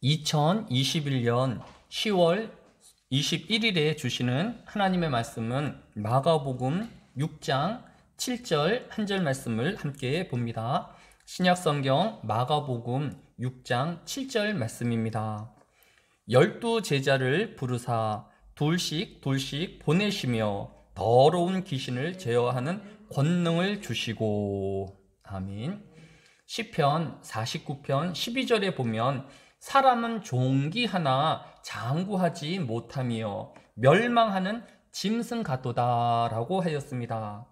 2021년 10월 21일에 주시는 하나님의 말씀은 마가복음 6장 7절 한 절 말씀을 함께 봅니다. 신약성경 마가복음 6장 7절 말씀입니다. 12 제자를 부르사 둘씩 보내시며 더러운 귀신을 제어하는 권능을 주시고. 아멘. 시편 49편 12절에 보면 사람은 종기 하나 장구하지 못하며 멸망하는 짐승 같도다 라고 하였습니다.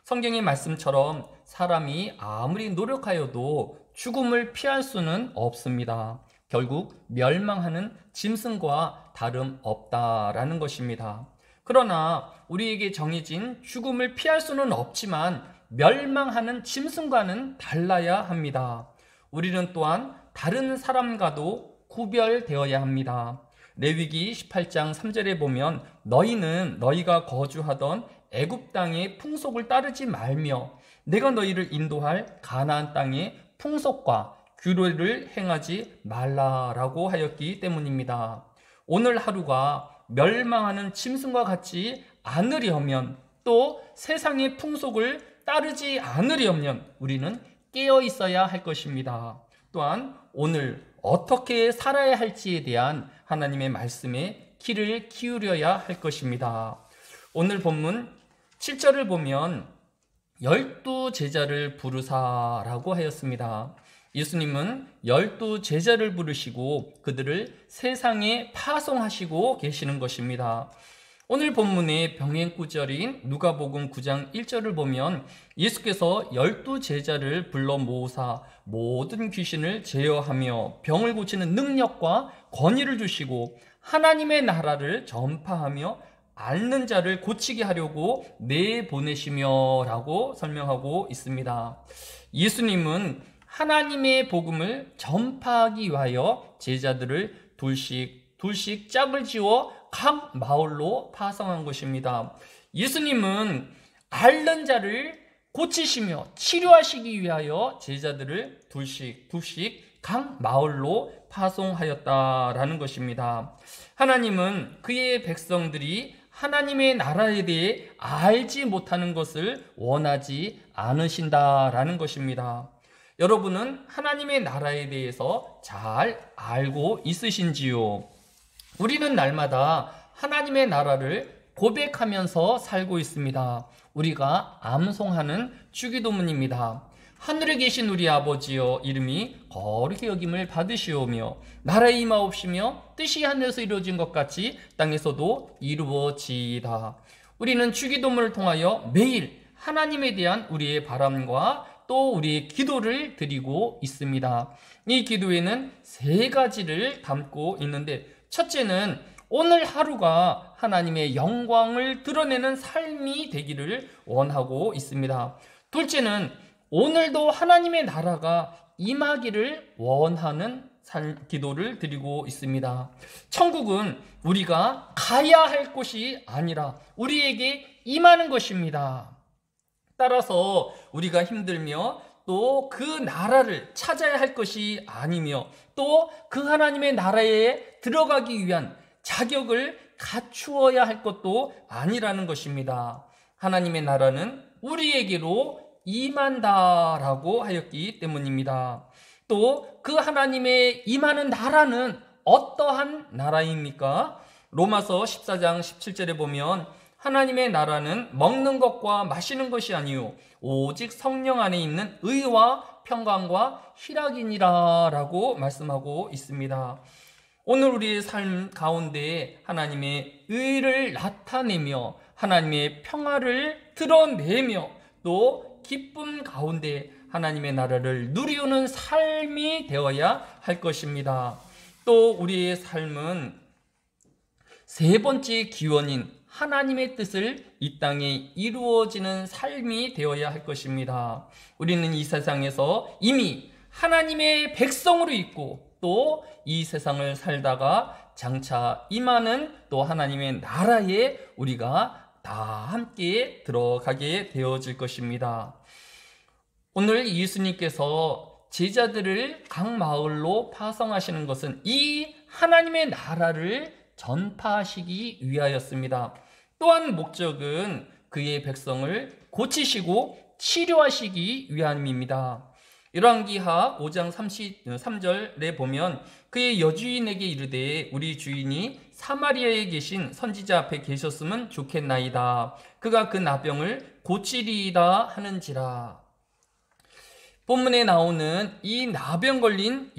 성경의 말씀처럼 사람이 아무리 노력하여도 죽음을 피할 수는 없습니다. 결국 멸망하는 짐승과 다름없다라는 것입니다. 그러나 우리에게 정해진 죽음을 피할 수는 없지만 멸망하는 짐승과는 달라야 합니다. 우리는 또한 다른 사람과도 구별되어야 합니다. 레위기 18장 3절에 보면 너희는 너희가 거주하던 애굽 땅의 풍속을 따르지 말며 내가 너희를 인도할 가나안 땅의 풍속과 규례를 행하지 말라라고 하였기 때문입니다. 오늘 하루가 멸망하는 짐승과 같지 않으려면, 또 세상의 풍속을 따르지 않으려면 우리는 깨어 있어야 할 것입니다. 또한 오늘 어떻게 살아야 할지에 대한 하나님의 말씀에 귀를 기울여야 할 것입니다. 오늘 본문 7절을 보면 12 제자를 부르사라고 하였습니다. 예수님은 12 제자를 부르시고 그들을 세상에 파송하시고 계시는 것입니다. 오늘 본문의 병행 구절인 누가복음 9장 1절을 보면 예수께서 12 제자를 불러 모으사 모든 귀신을 제어하며 병을 고치는 능력과 권위를 주시고 하나님의 나라를 전파하며 앓는 자를 고치게 하려고 내보내시며 라고 설명하고 있습니다. 예수님은 하나님의 복음을 전파하기 위하여 제자들을 둘씩 짝을 지어 각 마을로 파송한 것입니다. 예수님은 앓는 자를 고치시며 치료하시기 위하여 제자들을 둘씩 각 마을로 파송하였다라는 것입니다. 하나님은 그의 백성들이 하나님의 나라에 대해 알지 못하는 것을 원하지 않으신다라는 것입니다. 여러분은 하나님의 나라에 대해서 잘 알고 있으신지요? 우리는 날마다 하나님의 나라를 고백하면서 살고 있습니다. 우리가 암송하는 주기도문입니다. 하늘에 계신 우리 아버지여, 이름이 거룩히 여김을 받으시오며 나라에 임하옵시며 뜻이 하늘에서 이루어진 것 같이 땅에서도 이루어지이다. 우리는 주기도문을 통하여 매일 하나님에 대한 우리의 바람과 또 우리의 기도를 드리고 있습니다. 이 기도에는 세 가지를 담고 있는데, 첫째는 오늘 하루가 하나님의 영광을 드러내는 삶이 되기를 원하고 있습니다. 둘째는 오늘도 하나님의 나라가 임하기를 원하는 기도를 드리고 있습니다. 천국은 우리가 가야 할 곳이 아니라 우리에게 임하는 것입니다. 따라서 우리가 힘들며 또 그 나라를 찾아야 할 것이 아니며 또 그 하나님의 나라에 들어가기 위한 자격을 갖추어야 할 것도 아니라는 것입니다. 하나님의 나라는 우리에게로 임한다라고 하였기 때문입니다. 또 그 하나님의 임하는 나라는 어떠한 나라입니까? 로마서 14장 17절에 보면 하나님의 나라는 먹는 것과 마시는 것이 아니요 오직 성령 안에 있는 의와 평강과 희락이니라 라고 말씀하고 있습니다. 오늘 우리의 삶 가운데 하나님의 의를 나타내며 하나님의 평화를 드러내며 또 기쁨 가운데 하나님의 나라를 누리우는 삶이 되어야 할 것입니다. 또 우리의 삶은 세 번째 기원인 하나님의 뜻을 이 땅에 이루어지는 삶이 되어야 할 것입니다. 우리는 이 세상에서 이미 하나님의 백성으로 있고 또 이 세상을 살다가 장차 임하는 또 하나님의 나라에 우리가 다 함께 들어가게 되어질 것입니다. 오늘 예수님께서 제자들을 각 마을로 파송하시는 것은 이 하나님의 나라를 전파하시기 위하였습니다. 또한 목적은 그의 백성을 고치시고 치료하시기 위함입니다. 열왕기하 5장 33절에 보면 그의 여주인에게 이르되 우리 주인이 사마리아에 계신 선지자 앞에 계셨으면 좋겠나이다. 그가 그 나병을 고치리이다 하는지라. 본문에 나오는 이 나병 걸린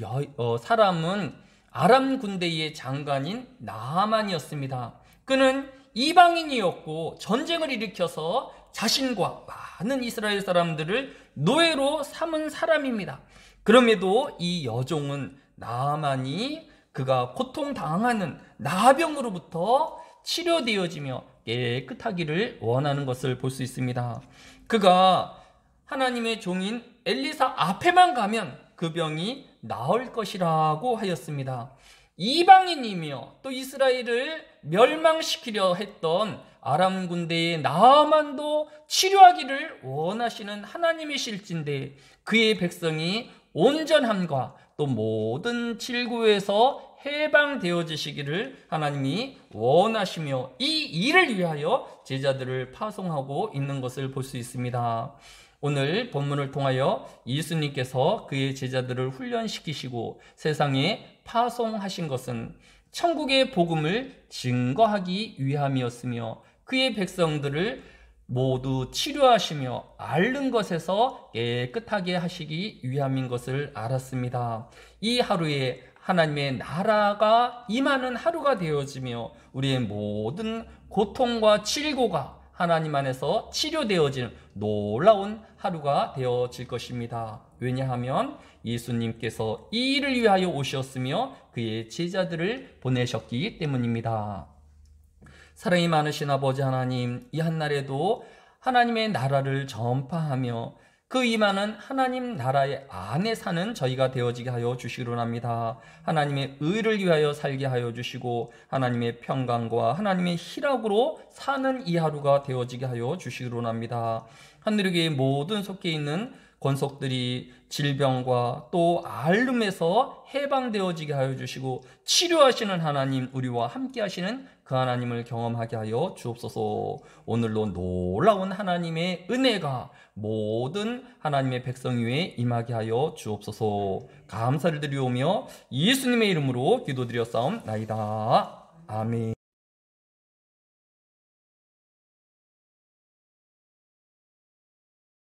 사람은 아람 군대의 장관인 나아만이었습니다. 그는 이방인이었고 전쟁을 일으켜서 자신과 많은 이스라엘 사람들을 노예로 삼은 사람입니다. 그럼에도 이 여종은 나아만이 그가 고통당하는 나병으로부터 치료되어지며 깨끗하기를 원하는 것을 볼 수 있습니다. 그가 하나님의 종인 엘리사 앞에만 가면 그 병이 나을 것이라고 하였습니다. 이방인이며 또 이스라엘을 멸망시키려 했던 아람 군대의 나아만도 치료하기를 원하시는 하나님이실진데 그의 백성이 온전함과 또 모든 질고에서 해방되어지시기를 하나님이 원하시며 이 일을 위하여 제자들을 파송하고 있는 것을 볼 수 있습니다. 오늘 본문을 통하여 예수님께서 그의 제자들을 훈련시키시고 세상에 파송하신 것은 천국의 복음을 증거하기 위함이었으며 그의 백성들을 모두 치료하시며 앓는 것에서 깨끗하게 하시기 위함인 것을 알았습니다. 이 하루에 하나님의 나라가 임하는 하루가 되어지며 우리의 모든 고통과 질고가 하나님 안에서 치료되어지는 놀라운 하루가 되어질 것입니다. 왜냐하면 예수님께서 이 일을 위하여 오셨으며 그의 제자들을 보내셨기 때문입니다. 사랑이 많으신 아버지 하나님, 이 한날에도 하나님의 나라를 전파하며 그 임하는 하나님 나라의 안에 사는 저희가 되어지게 하여 주시기로 합니다. 하나님의 의를 위하여 살게 하여 주시고 하나님의 평강과 하나님의 희락으로 사는 이 하루가 되어지게 하여 주시기로 합니다. 하늘에게 모든 속해 있는 권속들이 질병과 또 앓음에서 해방되어지게 하여 주시고 치료하시는 하나님, 우리와 함께 하시는 그 하나님을 경험하게 하여 주옵소서. 오늘로 놀라운 하나님의 은혜가 모든 하나님의 백성 위에 임하게 하여 주옵소서. 감사를 드리오며 예수님의 이름으로 기도드렸사옵나이다. 아멘.